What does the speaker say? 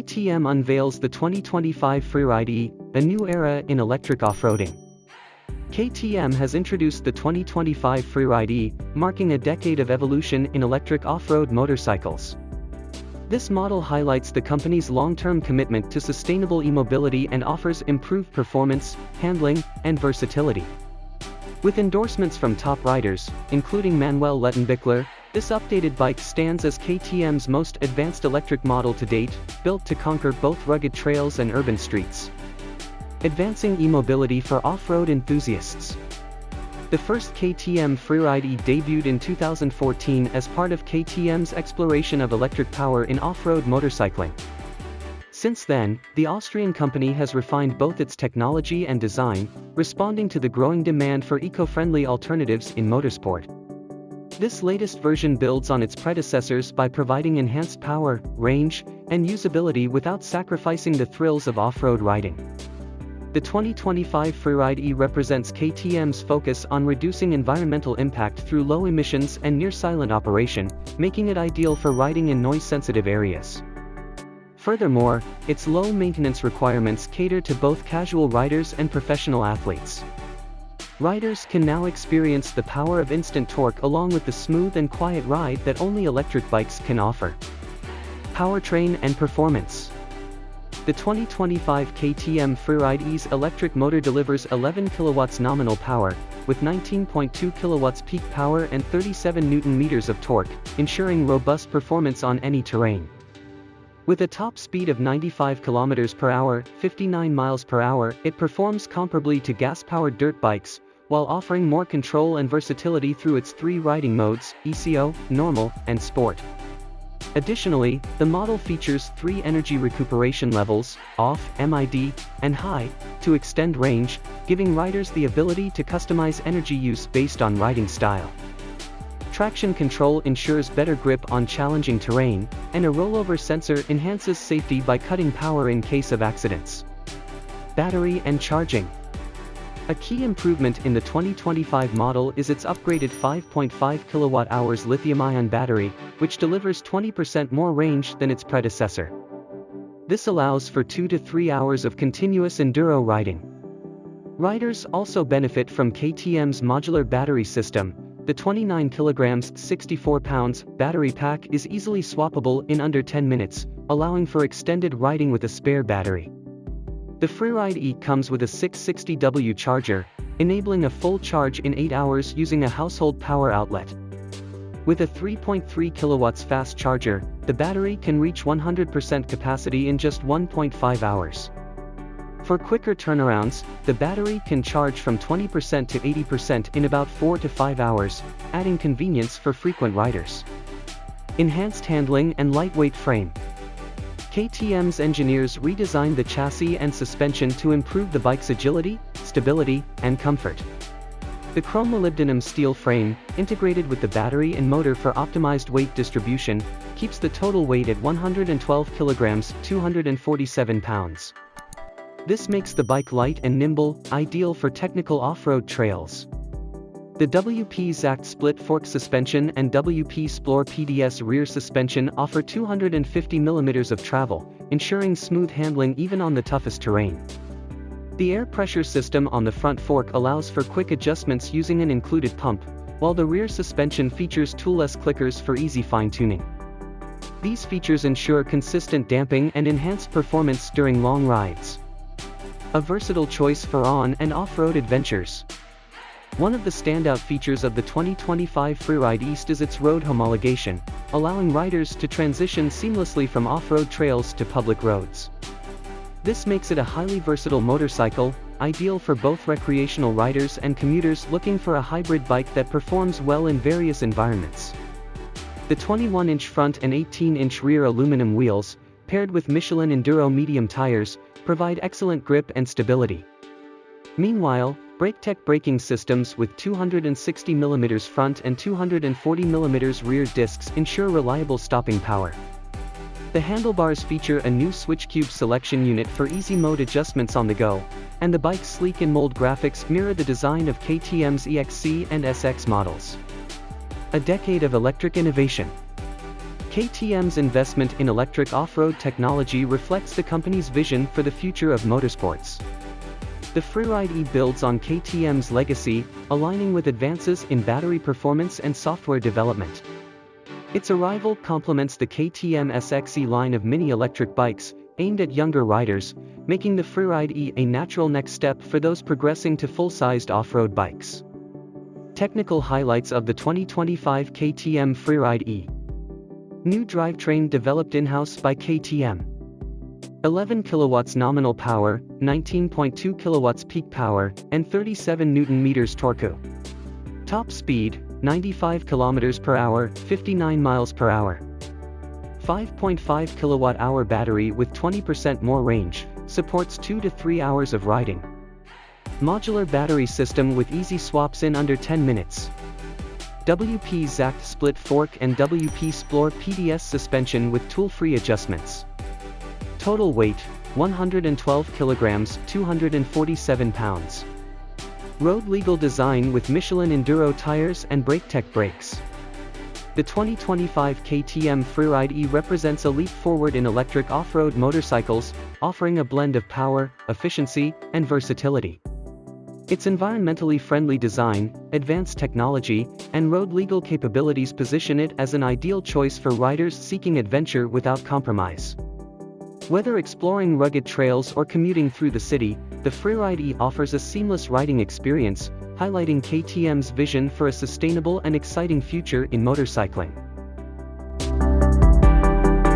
KTM unveils the 2025 FREERIDE E, a new era in electric off-roading. KTM has introduced the 2025 FREERIDE E, marking a decade of evolution in electric off-road motorcycles. This model highlights the company's long-term commitment to sustainable e-mobility and offers improved performance, handling, and versatility. With endorsements from top riders, including Manuel Lettenbichler, this updated bike stands as KTM's most advanced electric model to date, built to conquer both rugged trails and urban streets. Advancing e-mobility for off-road enthusiasts. The first KTM FREERIDE E debuted in 2014 as part of KTM's exploration of electric power in off-road motorcycling. Since then, the Austrian company has refined both its technology and design, responding to the growing demand for eco-friendly alternatives in motorsport. This latest version builds on its predecessors by providing enhanced power, range, and usability without sacrificing the thrills of off-road riding. The 2025 FREERIDE E represents KTM's focus on reducing environmental impact through low emissions and near-silent operation, making it ideal for riding in noise-sensitive areas. Furthermore, its low maintenance requirements cater to both casual riders and professional athletes. Riders can now experience the power of instant torque along with the smooth and quiet ride that only electric bikes can offer. Powertrain and performance. The 2025 KTM FREERIDE E's electric motor delivers 11 kilowatts nominal power, with 19.2 kilowatts peak power and 37 Nm of torque, ensuring robust performance on any terrain. With a top speed of 95 km per hour, 59 miles per hour, it performs comparably to gas-powered dirt bikes, while offering more control and versatility through its three riding modes, ECO, Normal, and Sport. Additionally, the model features three energy recuperation levels, Off, MID, and High, to extend range, giving riders the ability to customize energy use based on riding style. Traction control ensures better grip on challenging terrain, and a rollover sensor enhances safety by cutting power in case of accidents. Battery and charging. A key improvement in the 2025 model is its upgraded 5.5 kWh lithium-ion battery, which delivers 20% more range than its predecessor. This allows for 2 to 3 hours of continuous enduro riding. Riders also benefit from KTM's modular battery system. The 29 kg 64 pounds battery pack is easily swappable in under 10 minutes, allowing for extended riding with a spare battery. The FREERIDE E comes with a 660W charger, enabling a full charge in 8 hours using a household power outlet. With a 3.3 kilowatts fast charger, the battery can reach 100% capacity in just 1.5 hours. For quicker turnarounds, the battery can charge from 20% to 80% in about 4 to 5 hours, adding convenience for frequent riders. Enhanced handling and lightweight frame. KTM's engineers redesigned the chassis and suspension to improve the bike's agility, stability, and comfort. The chrome-molybdenum steel frame, integrated with the battery and motor for optimized weight distribution, keeps the total weight at 112 kg, 247 pounds. This makes the bike light and nimble, ideal for technical off-road trails. The WP Zacht split fork suspension and WP Splore PDS rear suspension offer 250 mm of travel, ensuring smooth handling even on the toughest terrain. The air pressure system on the front fork allows for quick adjustments using an included pump, while the rear suspension features toolless clickers for easy fine-tuning. These features ensure consistent damping and enhanced performance during long rides. A versatile choice for on- and off-road adventures. One of the standout features of the 2025 FREERIDE E is its road homologation, allowing riders to transition seamlessly from off-road trails to public roads. This makes it a highly versatile motorcycle, ideal for both recreational riders and commuters looking for a hybrid bike that performs well in various environments. The 21-inch front and 18-inch rear aluminum wheels, paired with Michelin Enduro medium tires, provide excellent grip and stability. Meanwhile, BrakeTech braking systems with 260 mm front and 240 mm rear discs ensure reliable stopping power. The handlebars feature a new switch cube selection unit for easy mode adjustments on the go, and the bike's sleek and mold graphics mirror the design of KTM's EXC and SX models. A decade of electric innovation. KTM's investment in electric off-road technology reflects the company's vision for the future of motorsports. The FREERIDE E builds on KTM's legacy, aligning with advances in battery performance and software development. Its arrival complements the KTM SXE line of mini-electric bikes, aimed at younger riders, making the FREERIDE E a natural next step for those progressing to full-sized off-road bikes. Technical highlights of the 2025 KTM FREERIDE E. New drivetrain developed in-house by KTM. 11 kilowatts nominal power, 19.2 kilowatts peak power, and 37 Nm torque. Top speed, 95 km per hour, 59 miles per hour. 5.5 kilowatt-hour battery with 20% more range, supports 2 to 3 hours of riding. Modular battery system with easy swaps in under 10 minutes. WP Zacht split fork and WP Splore PDS suspension with tool-free adjustments. Total weight, 112 kilograms, 247 pounds. Road legal design with Michelin Enduro tires and BrakeTech brakes. The 2025 KTM FREERIDE E represents a leap forward in electric off-road motorcycles, offering a blend of power, efficiency, and versatility. Its environmentally friendly design, advanced technology, and road legal capabilities position it as an ideal choice for riders seeking adventure without compromise. Whether exploring rugged trails or commuting through the city, the FREERIDE E offers a seamless riding experience, highlighting KTM's vision for a sustainable and exciting future in motorcycling.